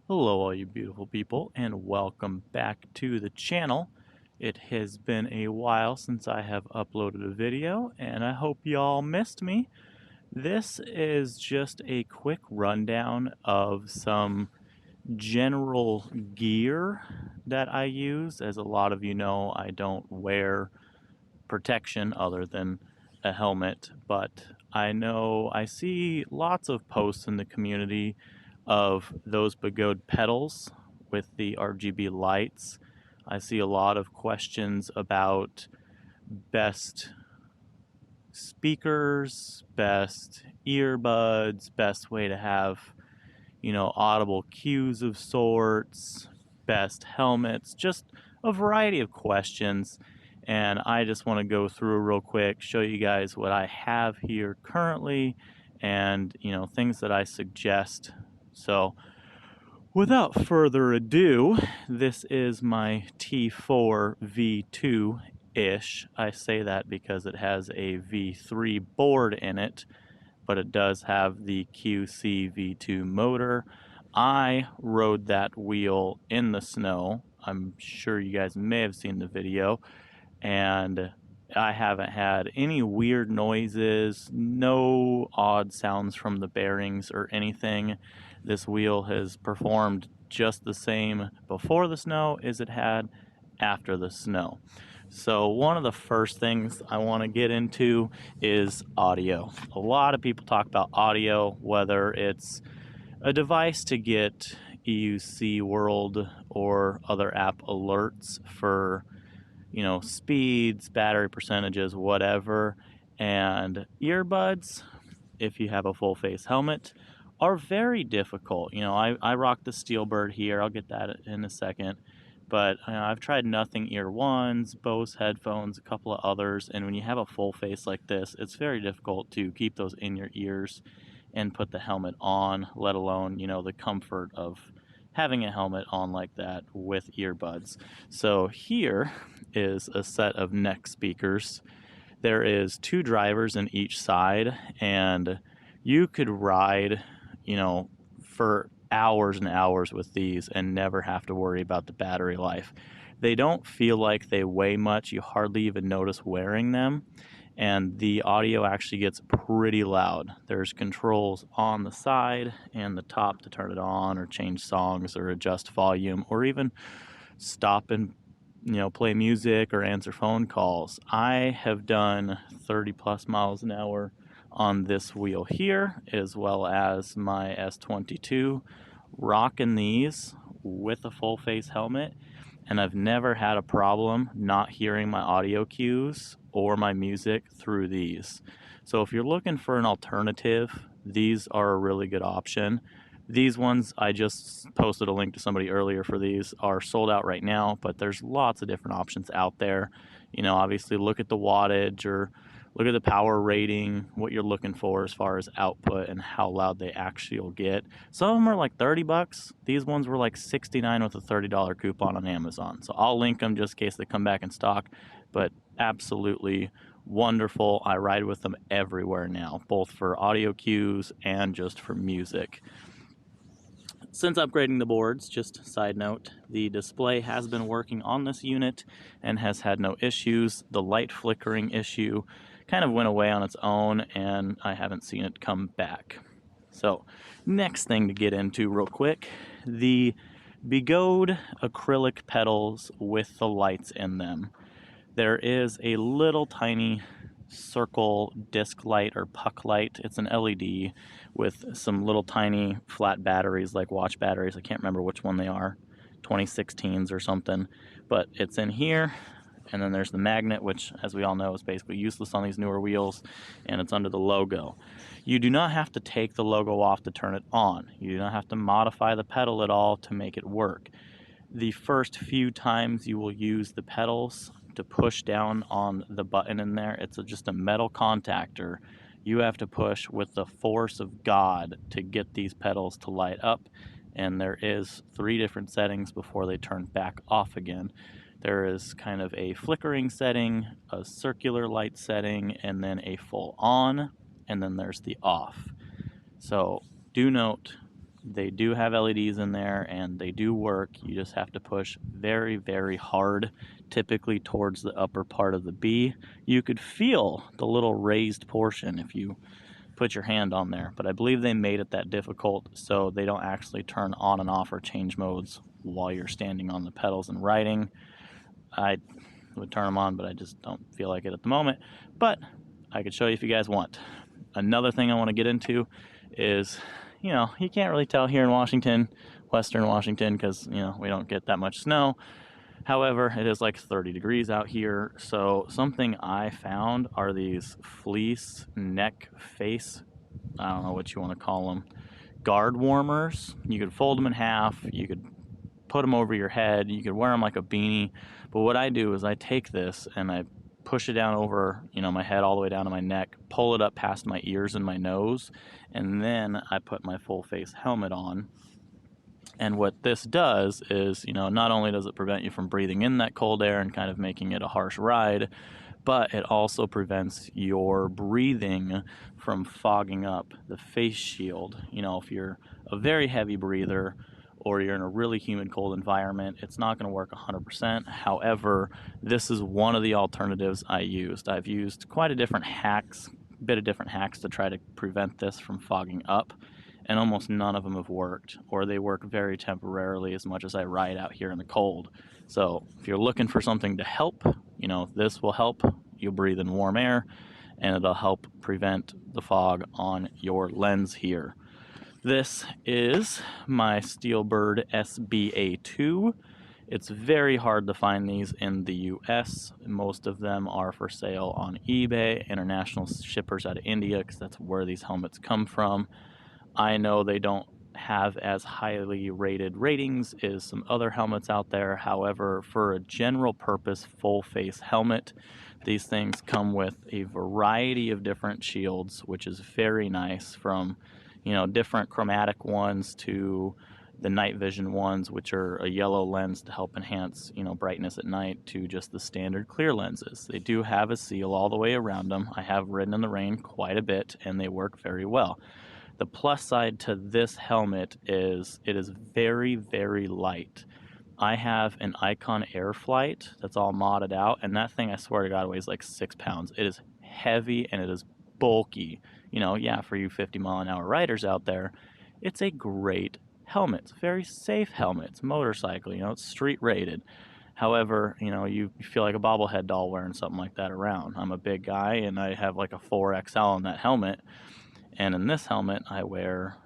Hello all you beautiful people and welcome back to the channel. It has been a while since I have uploaded a video and I hope y'all missed me. This is just a quick rundown of some general gear that I use. As a lot of you know, I don't wear protection other than a helmet, but I know I see lots of posts in the community of those Begode pedals with the RGB lights. I see a lot of questions about best speakers, best earbuds, best way to have, audible cues of sorts, best helmets, just a variety of questions. And I just want to go through real quick, show you guys what I have here currently and, things that I suggest. So without further ado, this is my T4 V2-ish. I say that because it has a V3 board in it, but it does have the EUC V2 motor. I rode that wheel in the snow. I'm sure you guys may have seen the video, and I haven't had any weird noises, no odd sounds from the bearings or anything. This wheel has performed just the same before the snow as it had after the snow. So one of the first things I want to get into is audio. A lot of people talk about audio, whether it's a device to get EUC World or other app alerts for, speeds, battery percentages, whatever. And earbuds, if you have a full face helmet, are very difficult. I rock the Steelbird here. I'll get that in a second. But I've tried Nothing Ear Ones, Bose headphones, a couple of others, and when you have a full face like this, it's very difficult to keep those in your ears and put the helmet on, let alone, the comfort of having a helmet on like that with earbuds. So here is a set of neck speakers. There is 2 drivers in each side, and you could ride, for hours and hours with these and never have to worry about the battery life. They don't feel like they weigh much. You hardly even notice wearing them, and the audio actually gets pretty loud. There's controls on the side and the top to turn it on or change songs or adjust volume or even stop and play music or answer phone calls. I have done 30 plus miles an hour on this wheel here, as well as my S22, rocking these with a full face helmet, and I've never had a problem not hearing my audio cues or my music through these. So if you're looking for an alternative, these are a really good option. These ones, I just posted a link to somebody earlier for these, are sold out right now, but there's lots of different options out there. Obviously look at the wattage or look at the power rating, what you're looking for as far as output and how loud they actually will get. Some of them are like 30 bucks. These ones were like 69 with a $30 coupon on Amazon. So I'll link them just in case they come back in stock, but absolutely wonderful. I ride with them everywhere now, both for audio cues and just for music. Since upgrading the boards, just side note, the display has been working on this unit and has had no issues. The light flickering issue kind of went away on its own and I haven't seen it come back. So next thing to get into real quick, the Begode acrylic pedals with the lights in them. There is a little tiny circle disc light or puck light. It's an LED with some little tiny flat batteries, like watch batteries. I can't remember which one they are, 2016s or something, but it's in here. And then there's the magnet, which, as we all know, is basically useless on these newer wheels, and it's under the logo. You do not have to take the logo off to turn it on. You do not have to modify the pedal at all to make it work. The first few times you will use the pedals to push down on the button in there. It's just a metal contactor. You have to push with the force of God to get these pedals to light up, and there is 3 different settings before they turn back off again. There is kind of a flickering setting, a circular light setting, and then a full on, and then there's the off. So do note, They do have LEDs in there and they do work. You just have to push very, very hard, typically towards the upper part of the B. You could feel the little raised portion if you put your hand on there, but I believe they made it that difficult so they don't actually turn on and off or change modes while you're standing on the pedals and riding. I would turn them on, but I just don't feel like it at the moment, but I could show you if you guys want. Another thing I want to get into is, you know, you can't really tell here in Washington, Western Washington, because, you know, we don't get that much snow. However, it is like 30 degrees out here, so something I found are these fleece neck face, I don't know what you want to call them, guard warmers. You could fold them in half, you could put them over your head, you could wear them like a beanie, but what I do is I take this and I push it down over, you know, my head all the way down to my neck, pull it up past my ears and my nose, and then I put my full face helmet on. And what this does is, you know, not only does it prevent you from breathing in that cold air and kind of making it a harsh ride, but it also prevents your breathing from fogging up the face shield. You know, if you're a very heavy breather or you're in a really humid, cold environment, it's not going to work 100%. However, this is one of the alternatives I used. I've used quite a bit of different hacks to try to prevent this from fogging up, and almost none of them have worked, or they work very temporarily as much as I ride out here in the cold. So if you're looking for something to help, you know, this will help. You'll breathe in warm air, and it'll help prevent the fog on your lens here. This is my Steelbird SBA2. It's very hard to find these in the US. Most of them are for sale on eBay, international shippers out of India, because that's where these helmets come from. I know they don't have as highly rated ratings as some other helmets out there. However, for a general purpose full face helmet, these things come with a variety of different shields, which is very nice, from, you know, different chromatic ones to the night vision ones, which are a yellow lens to help enhance, you know, brightness at night, to just the standard clear lenses. They do have a seal all the way around them. I have ridden in the rain quite a bit and they work very well. The plus side to this helmet is it is very, very light. I have an Icon Airflight that's all modded out, and that thing, I swear to God, weighs like 6 pounds. It is heavy and it is bulky. You know, yeah, for you 50-mile-an-hour riders out there, it's a great helmet. It's a very safe helmet. It's motorcycle, you know, it's street rated. However, you know, you feel like a bobblehead doll wearing something like that around. I'm a big guy and I have like a 4XL on that helmet. And in this helmet, I wear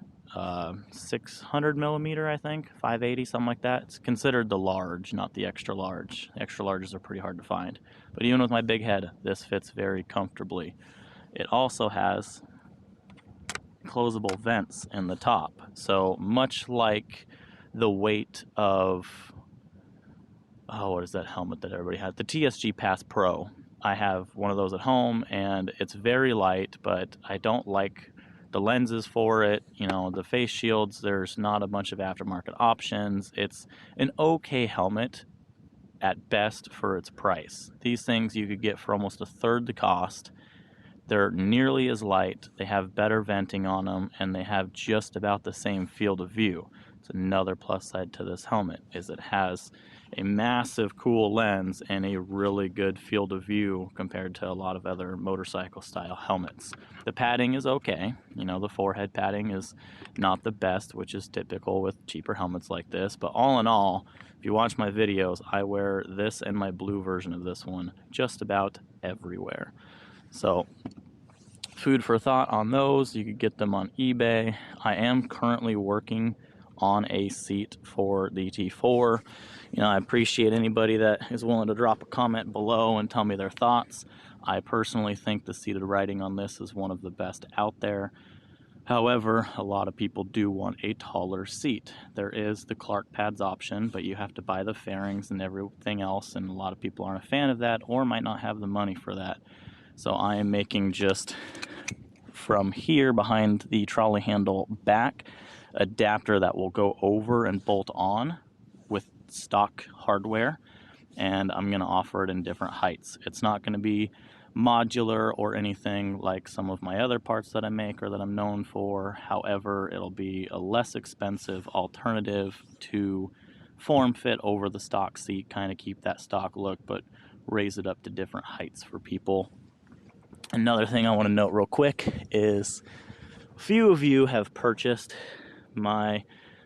600 millimeter, I think, 580, something like that. It's considered the large, not the extra large. The extra larges are pretty hard to find. But even with my big head, this fits very comfortably. It also has closable vents in the top. So much like the weight of, oh, what is that helmet that everybody has? The TSG Pass Pro. I have one of those at home, and it's very light, but I don't like the lenses for it. You know, the face shields, there's not a bunch of aftermarket options. It's an okay helmet at best for its price. These things you could get for almost a third the cost. They're nearly as light, they have better venting on them, and they have just about the same field of view. It's another plus side to this helmet, is it has a massive cool lens and a really good field of view compared to a lot of other motorcycle style helmets. The padding is okay. You know, the forehead padding is not the best, which is typical with cheaper helmets like this, but all in all, if you watch my videos, I wear this and my blue version of this one just about everywhere. So, food for thought on those. You could get them on eBay. I am currently working on a seat for the T4. You know, I appreciate anybody that is willing to drop a comment below and tell me their thoughts. I personally think the seated riding on this is one of the best out there. However, a lot of people do want a taller seat. There is the Clark pads option, but you have to buy the fairings and everything else, and a lot of people aren't a fan of that or might not have the money for that. So I am making just from here behind the trolley handle back adapter that will go over and bolt on with stock hardware, and I'm going to offer it in different heights. It's not going to be modular or anything like some of my other parts that I make or that I'm known for. However, it'll be a less expensive alternative to form fit over the stock seat, kind of keep that stock look, but raise it up to different heights for people. Another thing I want to note real quick is a few of you have purchased my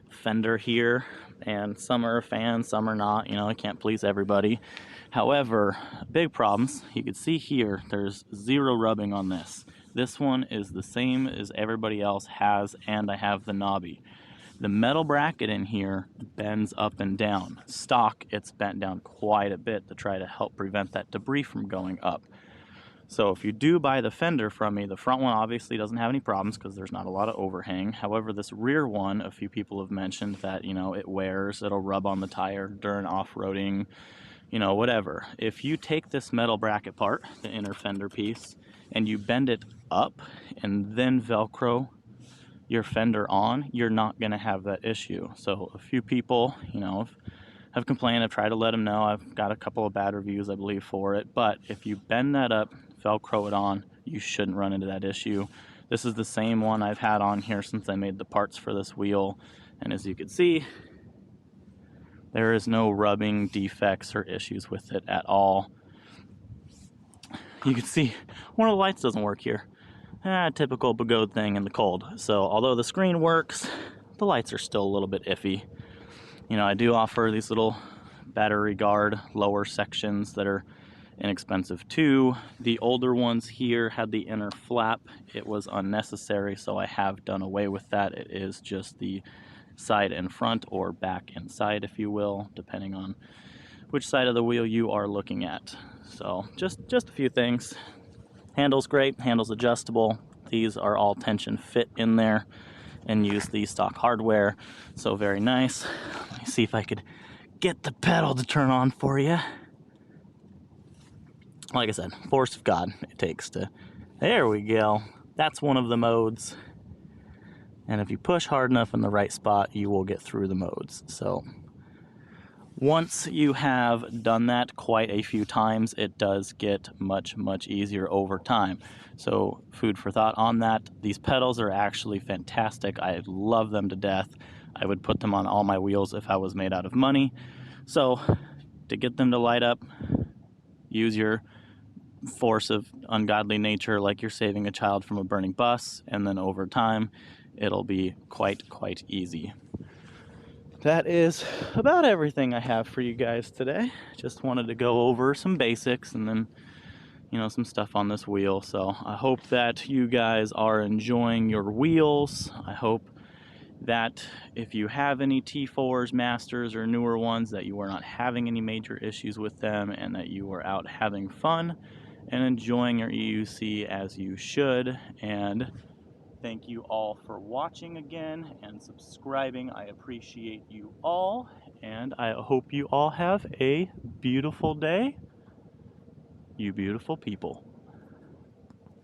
Fender here, and some are fans, some are not. I can't please everybody. However, big problems. You can see here, there's zero rubbing on this. This one is the same as everybody else has, and I have the knobby. The metal bracket in here bends up and down. Stock, it's bent down quite a bit to try to help prevent that debris from going up. So if you do buy the Fender from me, the front one obviously doesn't have any problems because there's not a lot of overhang. However, this rear one, a few people have mentioned that, it wears, it'll rub on the tire during off-roading, whatever. If you take this metal bracket part, the inner fender piece, and you bend it up and then Velcro your fender on, you're not going to have that issue. So a few people, have complained. I've tried to let them know. I've got a couple of bad reviews, I believe, for it. But if you bend that up, Velcro it on, you shouldn't run into that issue. This is the same one I've had on here since I made the parts for this wheel. And as you can see, there is no rubbing defects or issues with it at all. You can see one of the lights doesn't work here. Typical Begode thing in the cold. So although the screen works, the lights are still a little bit iffy. I do offer these little battery guard lower sections that are inexpensive too. The older ones here had the inner flap. It was unnecessary, so I have done away with that. It is just the side and front, or back and side, if you will, depending on which side of the wheel you are looking at. So just a few things. Handle's great, handle's adjustable. These are all tension fit in there and use the stock hardware, so very nice. Let me see if I could get the pedal to turn on for you. Like I said, force of God it takes to... There we go. That's one of the modes. And if you push hard enough in the right spot, you will get through the modes. So once you have done that quite a few times, it does get much, much easier over time. So food for thought on that. These pedals are actually fantastic. I love them to death. I would put them on all my wheels if I was made out of money. So to get them to light up, use your force of ungodly nature like you're saving a child from a burning bus, and then over time, it'll be quite easy. That is about everything I have for you guys today. Just wanted to go over some basics and then, some stuff on this wheel. So I hope that you guys are enjoying your wheels. I hope that if you have any T4s, Masters, or newer ones, that you are not having any major issues with them and that you are out having fun and enjoying your EUC as you should. And thank you all for watching again and subscribing. I appreciate you all, and I hope you all have a beautiful day. You beautiful people.